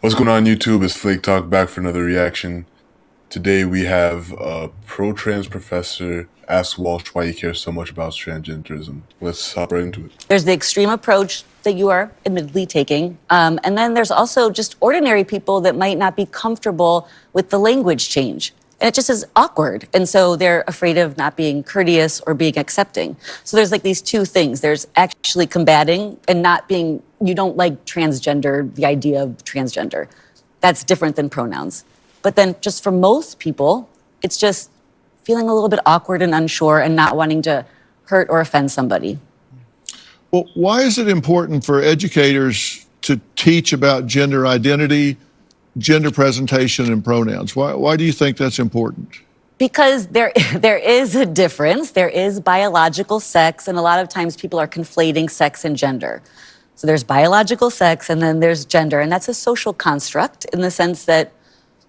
What's going on YouTube? It's Flake Talk back for another reaction. Today we have a pro-trans professor ask Walsh why he cares so much about transgenderism. Let's hop right into it. There's the extreme approach that you are admittedly taking. And then there's also just ordinary people that might not be comfortable with the language change. And it just is awkward. And so they're afraid of not being courteous or being accepting. So there's like these two things. There's actually combating and not being, you don't like transgender, the idea of transgender. That's different than pronouns. But then just for most people, it's just feeling a little bit awkward and unsure and not wanting to hurt or offend somebody. Well, why is it important for educators to teach about gender identity, gender presentation, and pronouns? Why do you think that's important? Because there is a difference. There is biological sex, and a lot of times people are conflating sex and gender. So there's biological sex, and then there's gender, and that's a social construct in the sense that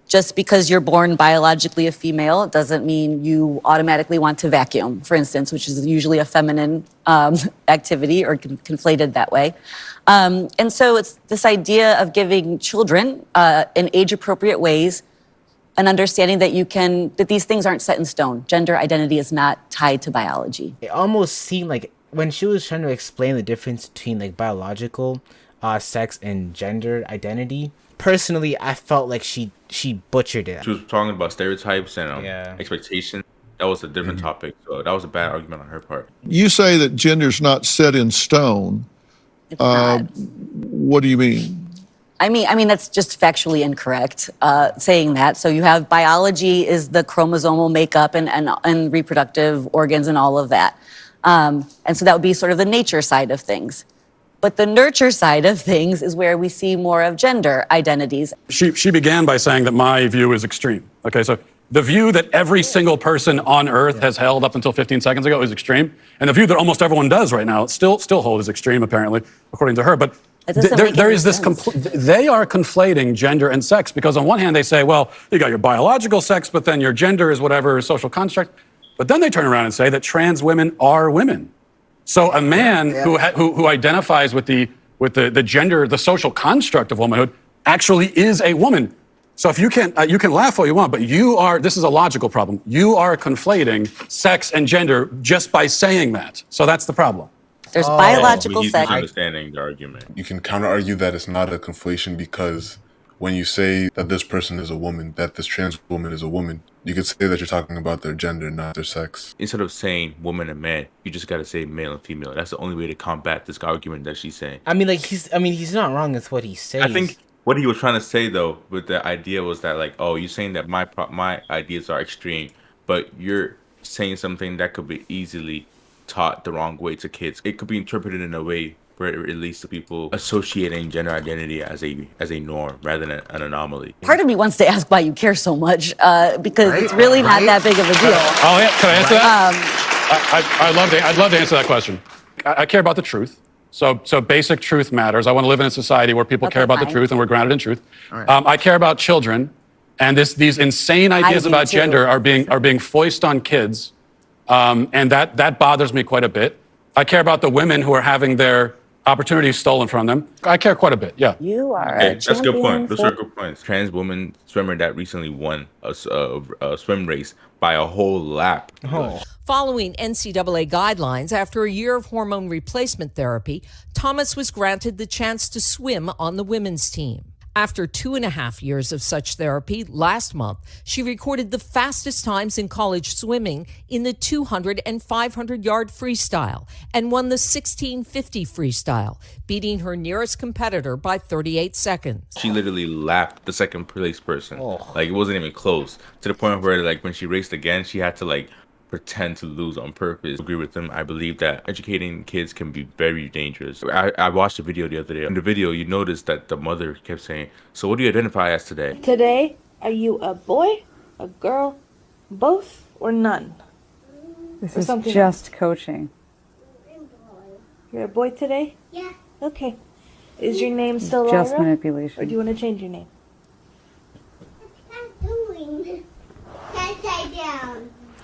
just because you're born biologically a female doesn't mean you automatically want to vacuum, for instance, which is usually a feminine activity or conflated that way. And so it's this idea of giving children in age-appropriate ways an understanding that that these things aren't set in stone. Gender identity is not tied to biology. It almost seemed like when she was trying to explain the difference between like biological sex and gender identity, personally, I felt like she butchered it. She was talking about stereotypes and Yeah. expectations. That was a different topic, so that was a bad argument on her part. You say that gender's not set in stone. It's not. What do you mean? I mean that's just factually incorrect saying that. So you have biology is the chromosomal makeup and reproductive organs and all of that. And so that would be sort of the nature side of things. But the nurture side of things is where we see more of gender identities. She began by saying that my view is extreme. Okay, so the view that every single person on Earth has held up until 15 seconds ago is extreme, and the view that almost everyone does right now still hold is extreme, apparently, according to her. But there is this they are conflating gender and sex, because on one hand they say, well, you got your biological sex, but then your gender is whatever social construct. But then they turn around and say that trans women are women. So a man who identifies with the gender, the social construct of womanhood, actually is a woman. So if you can laugh all you want, but this is a logical problem. You are conflating sex and gender just by saying that. So that's the problem. There's biological He's sex. misunderstanding the argument. You can counter-argue that it's not a conflation because when you say that this person is a woman, that this trans woman is a woman, you could say that you're talking about their gender, not their sex. Instead of saying woman and man, you just gotta say male and female. That's the only way to combat this argument that she's saying. I mean, like he's not wrong with what he says. I think what he was trying to say though, with the idea was that like, oh, you're saying that my ideas are extreme, but you're saying something that could be easily taught the wrong way to kids. It could be interpreted in a way where it leads to people associating gender identity as a norm rather than an anomaly. Part of me wants to ask why you care so much, because it's really not that big of a deal. Oh yeah, can I answer that? I'd love to answer that question. I care about the truth. So basic truth matters. I want to live in a society where people care about the truth and we're grounded in truth. I care about children, and these insane ideas about gender are being foisted on kids, and that bothers me quite a bit. I care about the women who are having their opportunities stolen from them. I care quite a bit, yeah. You are That's a good point. Those are good points. Trans woman swimmer that recently won a swim race by a whole lap. Oh. Following NCAA guidelines after a year of hormone replacement therapy, Thomas was granted the chance to swim on the women's team. After 2.5 years of such therapy, last month, she recorded the fastest times in college swimming in the 200 and 500-yard freestyle and won the 1650 freestyle, beating her nearest competitor by 38 seconds. She literally lapped the second place person. Like, it wasn't even close. To the point where, like, when she raced again, she had to, like, pretend to lose on purpose. I agree with them. I believe that educating kids can be very dangerous. I watched a video the other day. In the video, you noticed that the mother kept saying, so what do you identify as today? Today, are you a boy, a girl, both, or none? This is just coaching. You're a boy today? Yeah. Okay. Is your name still Lyra? Just manipulation. Or do you want to change your name?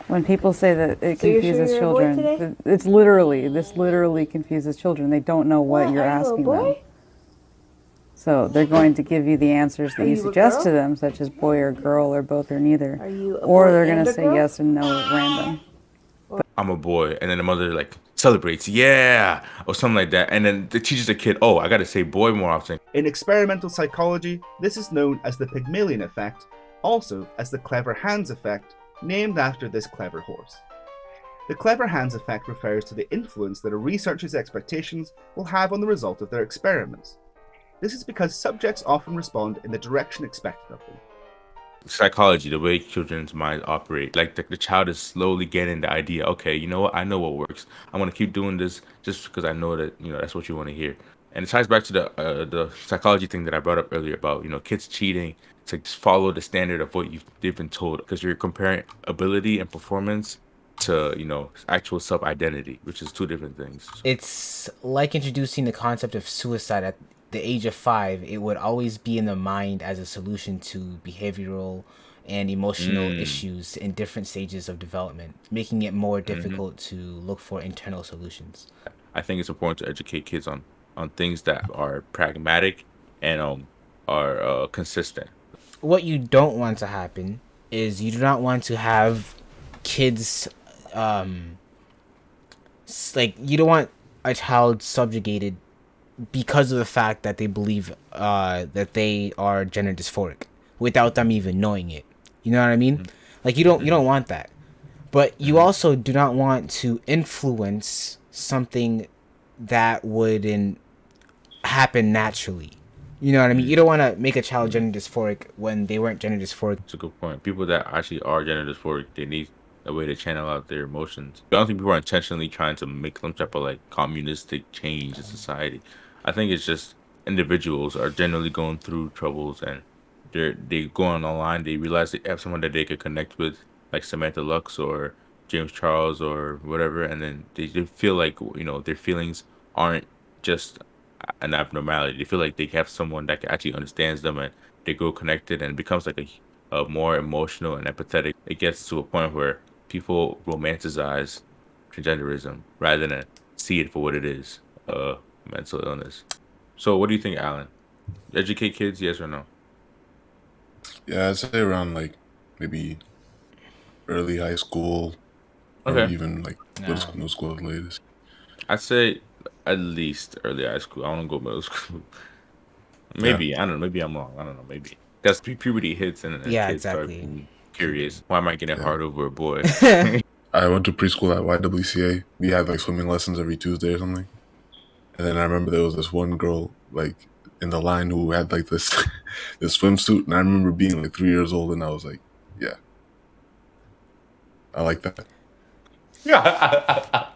When people say that it confuses you're a boy children, today? this literally confuses children. They don't know what you're asking them. So they're going to give you the answers that Are you you a suggest to girl? them, such as boy or girl or both or neither. Are you a Or boy they're and going to a say girl? yes and no at random. I'm a boy, and then the mother like celebrates, yeah, or something like that, and then the teaches the kid, oh, I gotta say boy more often. In experimental psychology, this is known as the Pygmalion effect, also as the clever hands effect, named after this clever horse. The clever hands effect refers to the influence that a researcher's expectations will have on the result of their experiments. This is because subjects often respond in the direction expected of them. Psychology, the way children's minds operate, like the child is slowly getting the idea, okay, you know what, I know what works. I'm going to keep doing this just because I know that, that's what you want to hear. And it ties back to the psychology thing that I brought up earlier about, kids cheating to just follow the standard of what they've been told, because you're comparing ability and performance to, actual self-identity, which is two different things. So. It's like introducing the concept of suicide at the age of 5. It would always be in the mind as a solution to behavioral and emotional issues in different stages of development, making it more difficult to look for internal solutions. I think it's important to educate kids on things that are pragmatic and are consistent. What you don't want to happen is you do not want to have kids like you don't want a child subjugated because of the fact that they believe that they are gender dysphoric without them even knowing it. You know what I mean? Like you don't want that. But you also do not want to influence something that wouldn't happen naturally. You know what I mean? You don't want to make a child gender dysphoric when they weren't gender dysphoric. It's a good point. People that actually are gender dysphoric, they need a way to channel out their emotions. I don't think people are intentionally trying to make some type of like communistic change in society. I think it's just individuals are generally going through troubles, and they go on online, they realize they have someone that they could connect with, like Samantha Lux or James Charles or whatever, and then they feel like their feelings aren't just an abnormality. They feel like they have someone that actually understands them, and they grow connected, and it becomes like a more emotional and empathetic. It gets to a point where people romanticize transgenderism rather than see it for what it is, mental illness. So what do you think, Alan? Educate kids, yes or no? Yeah, I'd say around like maybe early high school or Okay. even like middle school at the latest. I'd say at least early high school. I want to go middle school. Maybe, I don't know. Maybe I'm wrong. I don't know. Maybe. Because puberty hits and Yeah, kids start exactly. being curious. Why am I getting hard over a boy? I went to preschool at YWCA. We had like swimming lessons every Tuesday or something. And then I remember there was this one girl like in the line who had like this this swimsuit, and I remember being like 3 years old, and I was like, yeah, I like that. Yeah.